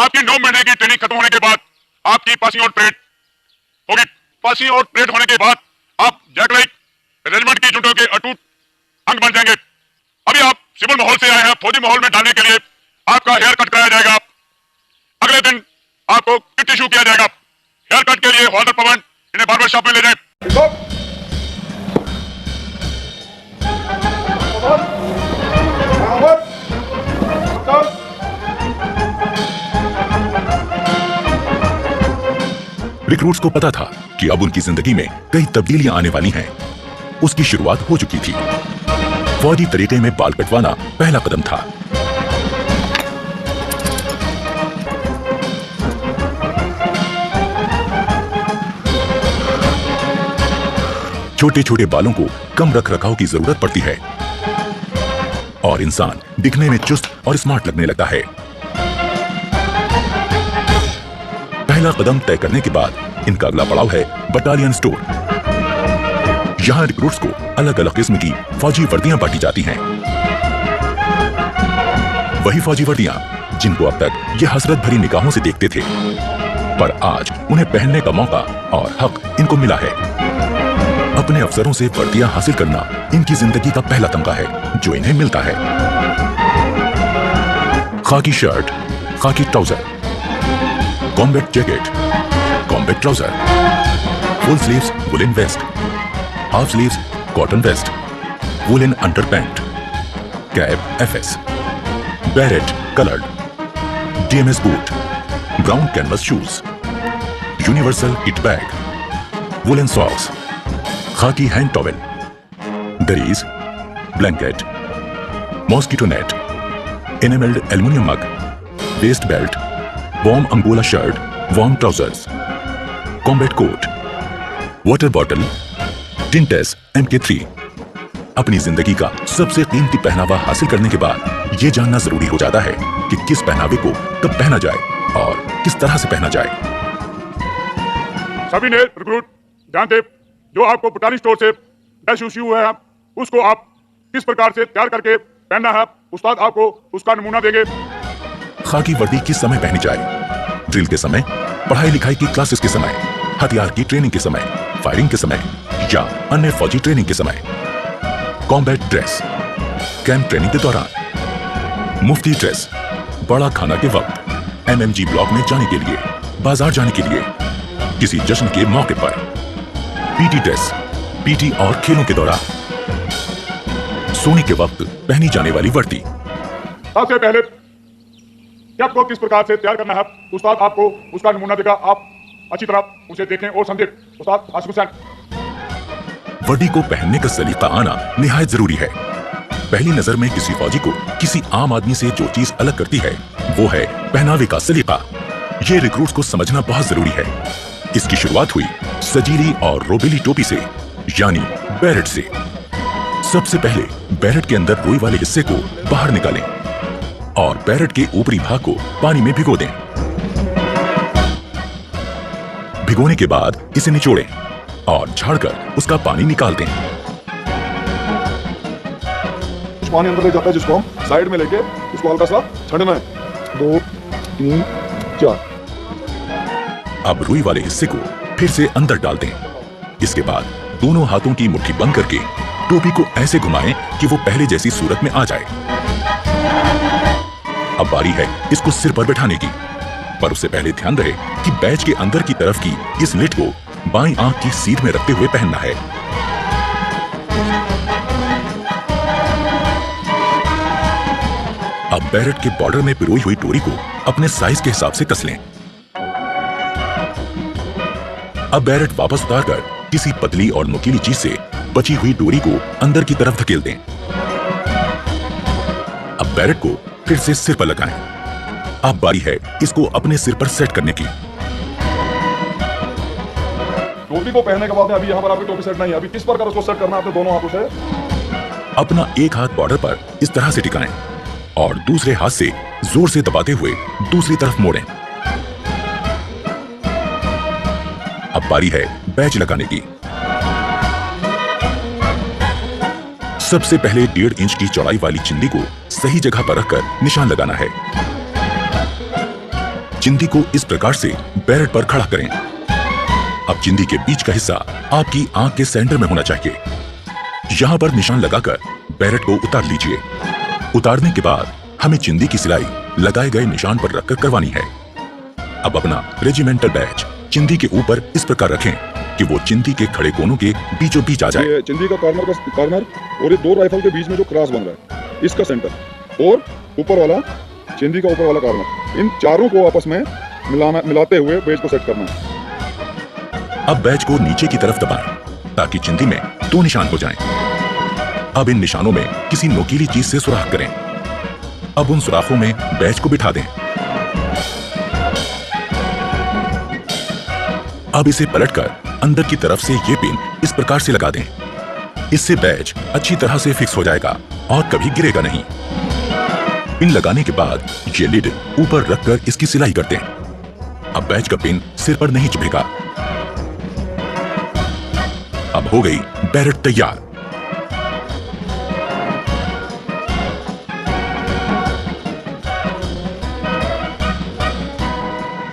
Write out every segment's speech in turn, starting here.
आपकी 9 महीने की ट्रेनिंग खत्म होने के बाद आपकी पासिंग आउट परेड होगी। पासिंग आउट परेड होने के बाद आप जैकलाइट रेजिमेंट की यूनिटों के अटूट अंग बन जाएंगे। अभी आप सिविल माहौल से आए हैं, फौजी माहौल में डालने के लिए आपका हेयर कट कराया जाएगा। अगले दिन आपको किट इशू किया जाएगा। हेयर कट के लिए हॉल्डर पवन इन्हें बार्बर शॉप में ले जाए। रिक्रूट्स को पता था कि अब उनकी जिंदगी में कई तब्दीलियां आने वाली हैं। उसकी शुरुआत हो चुकी थी। फौजी तरीके में बाल कटवाना पहला कदम था। छोटे छोटे बालों को कम रख रखाव की जरूरत पड़ती है और इंसान दिखने में चुस्त और स्मार्ट लगने लगता है। पहला कदम तय करने के बाद इनका अगला पड़ाव है बटालियन स्टोर। यहां रिक्रूट्स को अलग अलग किस्म की फौजी वर्दियां बांटी जाती हैं। वही फौजी वर्दियां जिनको अब तक ये हसरत भरी निगाहों से देखते थे, पर आज उन्हें पहनने का मौका और हक इनको मिला है। अपने अफसरों से वर्दियां हासिल करना इनकी जिंदगी का पहला तमगा है जो इन्हें मिलता है। Khaki shirt, khaki trouser, combat jacket, combat trouser, full sleeves woollen vest, half sleeves cotton vest, woollen underpant, cap FS, beret coloured, DMS boot, brown canvas shoes, universal kit bag, woollen socks, khaki hand towel, durries, blanket, mosquito net, enamelled aluminium mug, waist belt, warm angola shirt, warm trousers, combat coat, water bottle, tents MK3। अपनी जिंदगी का सबसे कीमती पहनावा हासिल करने के बाद यह जानना जरूरी हो जाता है कि किस पहनावे को कब पहना जाए और किस तरह से पहना जाए। सभी ने रिक्रूट ध्यान दें, जो आपको बटालियन स्टोर से ड्रेस इश्यू हुआ है उसको आप किस प्रकार से तैयार करके पहनना है, उस्ताद आपको उसका नमूना देंगे। खाकी वर्दी किस समय पहनी जाए? ड्रिल के समय, पढ़ाई लिखाई की क्लासेस के समय, हथियार की ट्रेनिंग के समय, फायरिंग के समय या अन्य फौजी ट्रेनिंग के समय। कॉम्बैट ड्रेस, कैंप ट्रेनिंग के दौरान। मुफ्ती ड्रेस, बड़ा खाना के वक्त, MMG ब्लॉक में जाने के लिए, बाजार जाने के लिए, किसी जश्न के मौके पर। पीटी ड्रेस, पीटी और खेलों के दौरान। सोने के वक्त पहनी जाने वाली वर्दी। सबसे पहले आपको किस प्रकार से तैयार करना है, उस्ताद आपको उसका नमूना देगा। आप अच्छी तरह उसे देखें और समझें। उस्ताद आसिफ हुसैन। वर्दी को पहनने का सलीका आना निहायत जरूरी है। पहली नजर में किसी फौजी को किसी आम आदमी से जो चीज अलग करती है वो है पहनावे का सलीका। ये रिक्रूट्स को समझना बहुत जरूरी है। इसकी शुरुआत हुई सजीली और रोबेली टोपी से, यानी बैरेट से। सबसे पहले बैरेट के अंदर रुई वाले हिस्से को बाहर निकालें और बैरेट के ऊपरी भाग को पानी में भिगो दें। भिगोने के बाद इसे निचोड़ें और झाड़कर उसका पानी निकाल दें। पानी अंदर ले जाता है जिसको हम साइड में लेके इसको हल्का सा छानना है। 2 3 4। अब रुई वाले हिस्से को फिर से अंदर डाल दें। इसके बाद दोनों हाथों की मुट्ठी बंद करके टोपी को ऐसे घुमाएं कि वो पहले जैसी सूरत में आ जाए। अब बारी है इसको सिर पर बैठाने की, पर उससे पहले ध्यान रहे कि बैच के अंदर की तरफ की इस लिट को बाईं आंख की सीध में रखते हुए पहनना है। अब बैरेट के बॉर्डर में पिरोई हुई डोरी को अपने साइज के हिसाब से कस लें। अब बैरेट वापस उतारकर किसी पतली और नुकीली चीज से बची हुई डोरी को अंदर की तरफ धकेल दें। अब बैरेट को फिर से सिर पर लगाएं। अब बारी है इसको अपने सिर पर सेट करने की। टोपी को पहनने के बाद अभी यहाँ पर आपकी टोपी सेट नहीं है। अभी किस प्रकार उसको सेट करना है आपने दोनों हाथों से। अपना एक हाथ बॉर्डर पर इस तरह से टिकाएं और दूसरे हाथ से जोर से दबाते हुए दूसरी तरफ मोड़ें। अब बारी है बैच लगाने की। सबसे पहले 1.5 इंच की चौड़ाई वाली चिंदी को सही जगह पर रखकर निशान लगाना है। चिंदी को इस प्रकार से बैरेट पर खड़ा करें। अब चिंदी के बीच का हिस्सा आपकी आंख के सेंटर में होना चाहिए। यहाँ पर निशान लगाकर बैरेट को उतार लीजिए। उतारने के बाद हमें चिंदी की सिलाई लगाए गए निशान पर रखकर करवानी है। अब अपना रेजिमेंटल बैच चिंदी के ऊपर इस प्रकार रखें कि वो चिंदी के खड़े कोनों के बीचों बीच आ जाए। ये चिंदी का कॉर्नर और ये दो राइफल के बीच में जो क्रॉस बन रहा है इसका सेंटर और ऊपर वाला चिंदी का ऊपर वाला कॉर्नर, इन चारों को आपस में मिलाते हुए बैच को सेट करना है। अब बैच को नीचे की तरफ दबाएं ताकि चिंदी में 2 निशान हो जाएं। अब इन निशानों में किसी नोकीली चीज से सुराख करें। अब उन सुराखों में बैच को बिठा दें। अब इसे पलटकर अंदर की तरफ से ये पिन इस प्रकार से लगा दें। इससे बैच अच्छी तरह से फिक्स हो जाएगा और कभी गिरेगा नहीं। पिन लगाने के बाद ये लिड ऊपर रखकर इसकी सिलाई करते हैं। अब बैच का पिन सिर पर नहीं चुभेगा। अब हो गई बैरेट तैयार।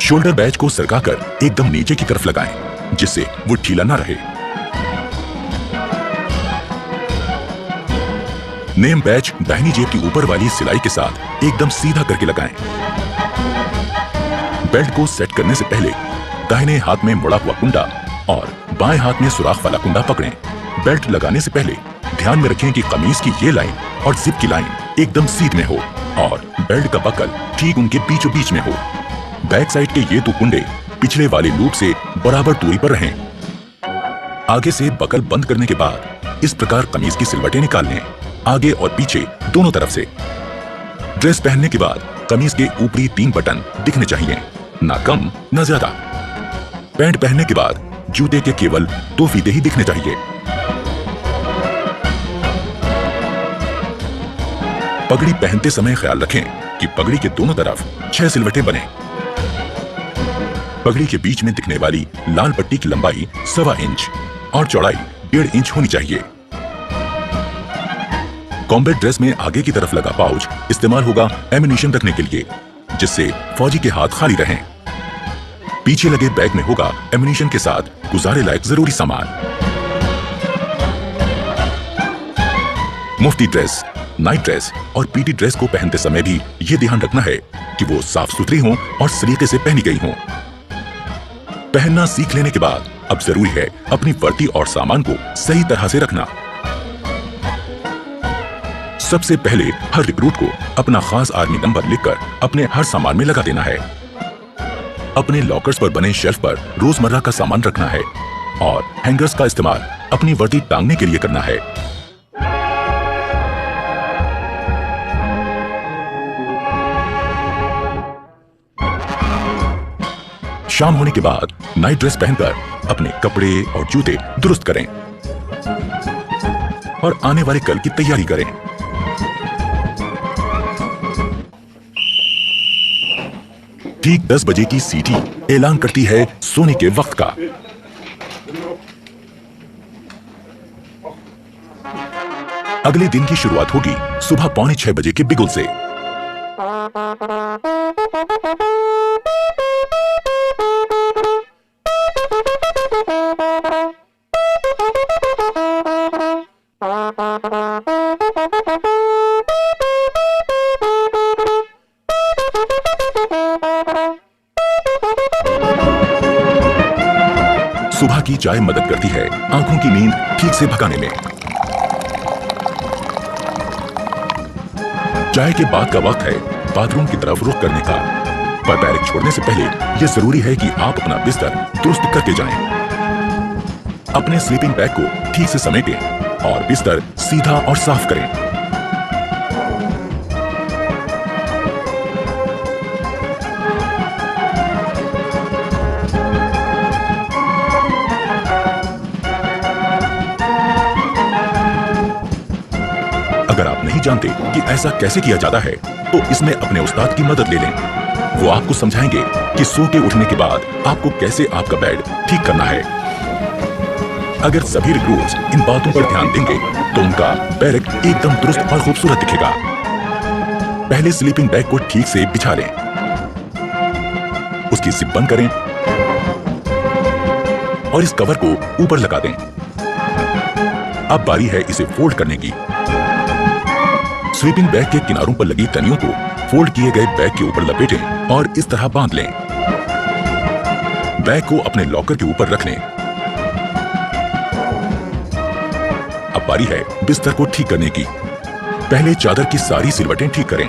शोल्डर बैच को सरकाकर एकदम नीचे की तरफ लगाएं, जिससे वो ढीला ना रहे। नेम बैच दाहिनी जेब की ऊपर वाली सिलाई के साथ एकदम सीधा करके लगाएं। बेल्ट को सेट करने से पहले दाहिने हाथ में मुड़ा हुआ कुंडा और बाएं हाथ में सुराख वाला कुंडा पकड़ें। बेल्ट लगाने से पहले ध्यान में रखें कि कमीज की ये लाइन और जिप की लाइन एकदम सीध में हो और बेल्ट का बकल ठीक उनके बीचों बीच में हो। बैक साइड के ये 2 कुंडे पिछले वाले लूप से बराबर दूरी पर रहें। आगे से बकल बंद करने के बाद इस प्रकार कमीज की सिलवटें निकाल लें, आगे और पीछे दोनों तरफ से। ड्रेस पहनने के बाद कमीज के ऊपरी 3 बटन दिखने चाहिए, ना कम ना ज्यादा। पैंट पहनने के बाद जूते के केवल 2 फीते ही दिखने चाहिए। पगड़ी पहनते समय ख्याल रखें कि पगड़ी के दोनों तरफ 6 सिलवटें बने। पगड़ी के बीच में दिखने वाली लाल पट्टी की लंबाई 1.25 इंच और चौड़ाई 1.5 इंच होनी चाहिए। कॉम्बैट ड्रेस में आगे की तरफ लगा पाउच इस्तेमाल होगा एमिनिशन रखने के लिए, जिससे फौजी के हाथ खाली रहें। पीछे लगे बैग में होगा एमिनिशन के साथ गुजारे लायक जरूरी सामान। मुफ्ती ड्रेस, नाइट ड्रेस और पीटी ड्रेस को पहनते समय भी ये ध्यान रखना है कि वो साफ सुथरी हों और सलीके से पहनी गई हों। पहनना सीख लेने के बाद अब जरूरी है अपनी वर्दी और सामान को सही तरह से रखना। सबसे पहले हर रिक्रूट को अपना खास आर्मी नंबर लिखकर अपने हर सामान में लगा देना है। अपने लॉकर्स पर बने शेल्फ पर रोजमर्रा का सामान रखना है और हैंगर्स का इस्तेमाल अपनी वर्दी टांगने के लिए करना है। शाम होने के बाद नाइट ड्रेस पहनकर अपने कपड़े और जूते दुरुस्त करें और आने वाले कल की तैयारी करें। ठीक 10 बजे की सीटी ऐलान करती है सोने के वक्त का। अगले दिन की शुरुआत होगी सुबह 5:45 बजे के बिगुल से। सुबह की चाय मदद करती है आंखों की नींद ठीक से भगाने में। चाय के बाद का वक्त है बाथरूम की तरफ रुख करने का, पर बैरक छोड़ने से पहले यह जरूरी है कि आप अपना बिस्तर दुरुस्त करके जाएं। अपने स्लीपिंग बैग को ठीक से समेटें और बिस्तर सीधा और साफ करें। अगर आप नहीं जानते कि ऐसा कैसे किया जाता है, तो इसमें अपने उस्ताद की मदद ले लें। वो आपको समझाएंगे कि सो के उठने के बाद आपको कैसे आपका बेड ठीक करना है। अगर सभी रिक्रूट्स इन बातों पर ध्यान देंगे तो उनका बैरक एकदम दुरुस्त और खूबसूरत दिखेगा। पहले स्लीपिंग बैग को ठीक से बिछा लें। उसकी जिप बंद करें और इस कवर को ऊपर लगा दें। अब बारी है इसे फोल्ड करने की। स्वीपिंग बैग के किनारों पर लगी तनियों को फोल्ड किए गए बैग के ऊपर लपेटें और इस तरह बांध लें। बैग को अपने लॉकर के ऊपर रख लें। अब बारी है बिस्तर को ठीक करने की। पहले चादर की सारी सिलवटें ठीक करें।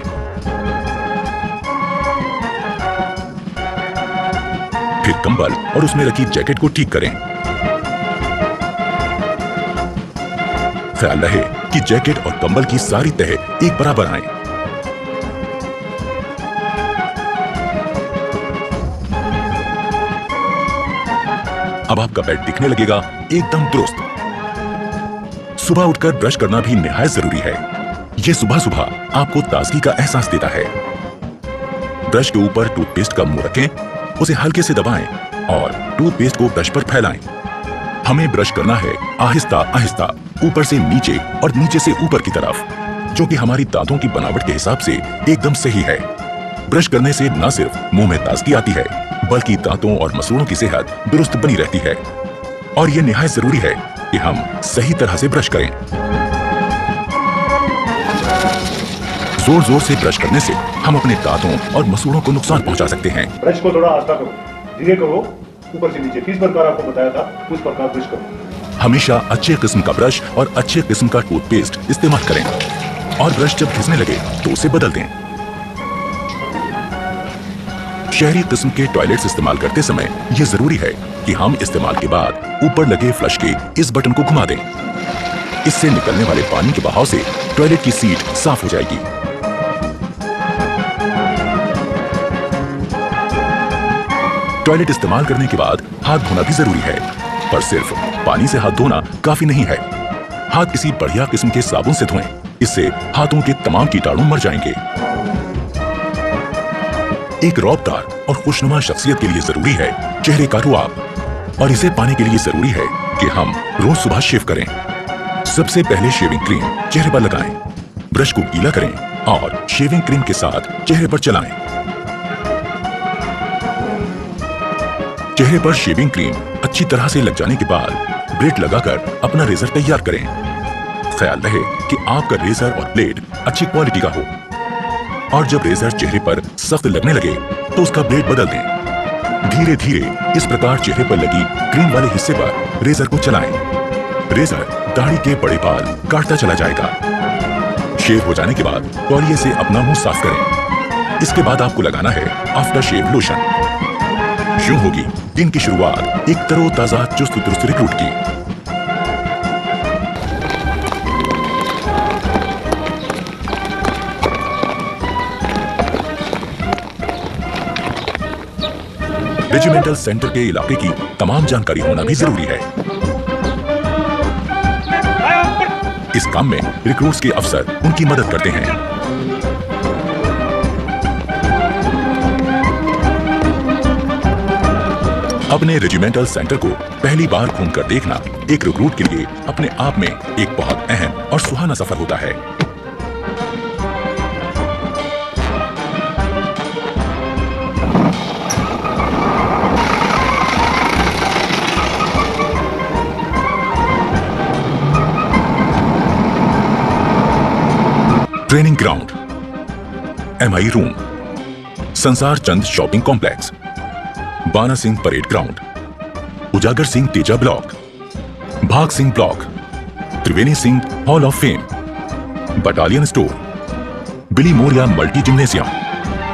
फिर कंबल और उसमें रखी जैकेट को ठीक करें। ख्याल रहे कि जैकेट और कंबल की सारी तह एक बराबर आए। अब आपका बेड दिखने लगेगा एकदम दुरुस्त। सुबह उठकर ब्रश करना भी निहायत जरूरी है। यह सुबह सुबह आपको ताजगी का एहसास देता है। ब्रश के ऊपर टूथपेस्ट का मुंह रखें, उसे हल्के से दबाएं और टूथपेस्ट को ब्रश पर फैलाएं। हमें ब्रश करना है आहिस्ता आहिस्ता, ऊपर से नीचे और नीचे से ऊपर की तरफ, जो कि हमारी दांतों की बनावट के हिसाब से एकदम सही है। ब्रश करने से न सिर्फ मुंह में ताजगी आती है, बल्कि दांतों और मसूड़ों की सेहत दुरुस्त बनी रहती है। और यह निहायत जरूरी है कि हम सही तरह से ब्रश करें। जोर जोर से ब्रश करने से हम अपने दांतों और मसूड़ों को नुकसान पहुंचा सकते हैं। ब्रश को थोड़ा आस्था करो, धीरे करो, ऊपर से नीचे, किस प्रकार आपको बताया था उस प्रकार ब्रश करो। हमेशा अच्छे किस्म का ब्रश और अच्छे किस्म का टूथपेस्ट इस्तेमाल करें और ब्रश जब घिसने लगे तो उसे बदल दें। शहरी किस्म के टॉयलेट्स इस्तेमाल करते समय यह जरूरी है कि हम इस्तेमाल के बाद ऊपर लगे फ्लश के इस बटन को घुमा दें। इससे निकलने वाले पानी के बहाव से टॉयलेट की सीट साफ हो जाएगी। टॉयलेट इस्तेमाल करने के बाद हाथ धोना भी जरूरी है, पर सिर्फ पानी से हाथ धोना काफी नहीं है। हाथ किसी बढ़िया किस्म के साबुन से धोएं, इससे हाथों के तमाम कीटाणु मर जाएंगे। एक रौबदार और खुशनुमा शख्सियत के लिए जरूरी है चेहरे का रुआब, और इसे पाने के लिए जरूरी है कि हम रोज सुबह शेव करें। सबसे पहले शेविंग क्रीम चेहरे पर लगाएं, ब्रश को गीला करें और शेविंग क्रीम के साथ चेहरे पर चलाएं। चेहरे पर शेविंग क्रीम अच्छी तरह से लग जाने के बाद ब्लेड लगाकर अपना रेजर तैयार करें। ख्याल रहे कि आपका रेजर और ब्लेड अच्छी क्वालिटी का हो, और जब रेजर चेहरे पर सख्त लगने लगे तो उसका ब्लेड बदल दें। धीरे धीरे इस प्रकार चेहरे पर लगी क्रीम वाले हिस्से पर रेजर को चलाएं। रेजर दाढ़ी के बड़े बाल काटता चला जाएगा। शेव हो जाने के बाद तौलिए से अपना मुंह साफ करें। इसके बाद आपको लगाना है आफ्टर शेव लोशन। यूं होगी दिन की शुरुआत एक तरोताजा चुस्त दुरुस्त रिक्रूट की। रेजिमेंटल सेंटर के इलाके की तमाम जानकारी होना भी जरूरी है। इस काम में रिक्रूट्स के अफसर उनकी मदद करते हैं। अपने रेजिमेंटल सेंटर को पहली बार घूमकर देखना एक रिक्रूट के लिए अपने आप में एक बहुत अहम और सुहाना सफर होता है। ट्रेनिंग ग्राउंड, MI रूम, संसार चंद शॉपिंग कॉम्प्लेक्स, बाना सिंह परेड ग्राउंड, उजागर Singh Teja block, Bhag Singh block, Triveni Singh hall of fame, battalion store, Billimoria multi gymnasium,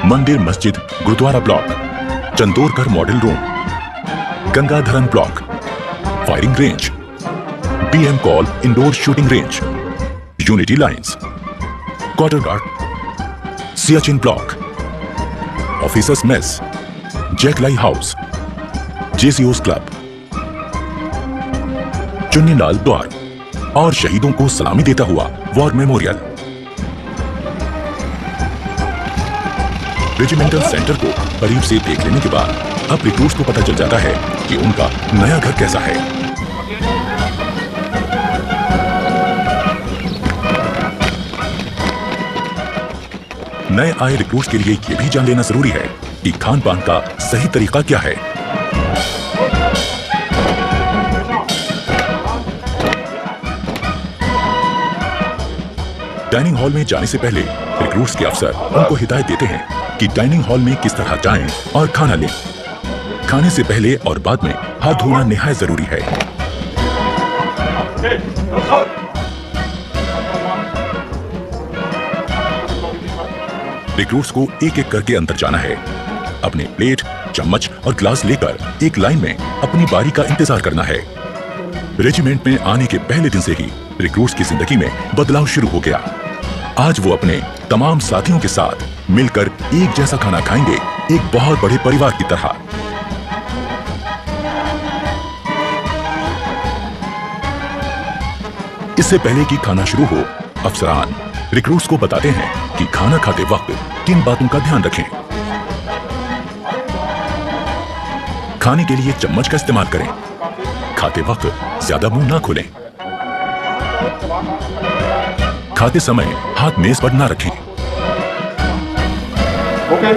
mandir masjid gurudwara block, Chandorkar model room, Gangadharan block, firing range, BM call indoor shooting range, unity lines, quarter guard, Siachen block, officers mess, Jaklai house, JCO's club, Chunnilal Dwar और शहीदों को सलामी देता हुआ war memorial. Regimental centre को करीब से देख लेने के बाद अब रिक्रूट्स को पता चल जाता है कि उनका नया घर कैसा है। नए आए रिक्रूट्स के लिए यह भी जान लेना जरूरी है कि खान पान का सही तरीका क्या है? डाइनिंग हॉल में जाने से पहले रिक्रूट्स के अफसर उनको हिदायत देते हैं कि डाइनिंग हॉल में किस तरह जाएं और खाना लें। खाने से पहले और बाद में हाथ धोना निहायत जरूरी है। रिक्रूट्स को एक एक करके अंदर जाना है। अपने प्लेट, चम्मच और ग्लास लेकर एक लाइन में अपनी बारी का इंतजार करना है। रेजिमेंट में आने के पहले दिन से ही रिक्रूट्स की जिंदगी में बदलाव शुरू हो गया। आज वो अपने तमाम साथियों के साथ मिलकर एक जैसा खाना खाएंगे, एक बहुत बड़े परिवार की तरह। इससे पहले कि खाना शुरू हो, अफसरान रिक्रूट्स को बताते हैं कि खाना खाते वक्त किन बातों का ध्यान रखें। खाने के लिए चम्मच का इस्तेमाल करें। खाते वक्त ज्यादा मुंह ना खोलें। खाते समय हाथ मेज पर ना रखें। ओके,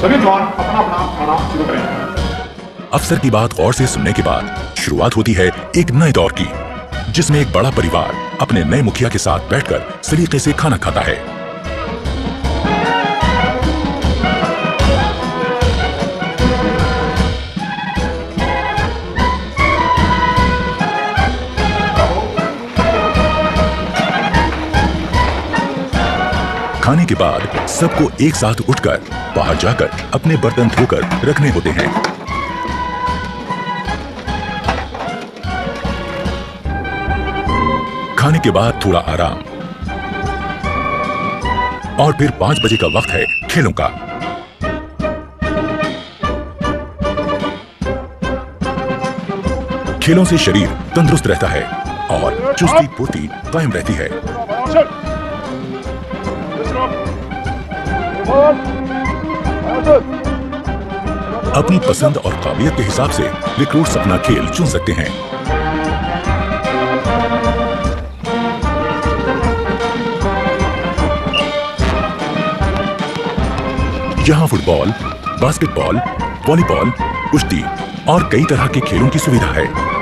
सभी जवान अपना अपना खाना शुरू करें। अफसर की बात गौर से सुनने के बाद शुरुआत होती है एक नए दौर की, जिसमें एक बड़ा परिवार अपने नए मुखिया के साथ बैठकर सलीके से खाना खाता है। खाने के बाद सबको एक साथ उठकर बाहर जाकर अपने बर्तन धोकर रखने होते हैं। खाने के बाद थोड़ा आराम और फिर 5 बजे का वक्त है खेलों का। खेलों से शरीर तंदुरुस्त रहता है और चुस्ती फुर्ती कायम रहती है। अपनी पसंद और काबिलियत के हिसाब से रिक्रूट्स अपना खेल चुन सकते हैं। यहाँ फुटबॉल, बास्केटबॉल, वॉलीबॉल, कुश्ती और कई तरह के खेलों की सुविधा है।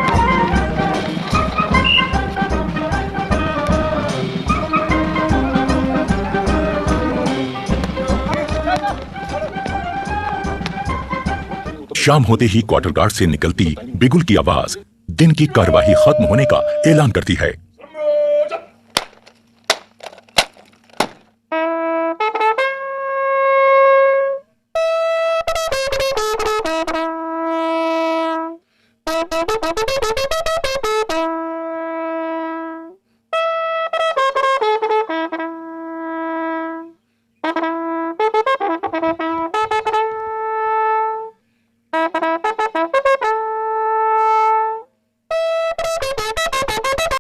शाम होते ही क्वार्टर गार्ड से निकलती बिगुल की आवाज दिन की कार्यवाही खत्म होने का ऐलान करती है।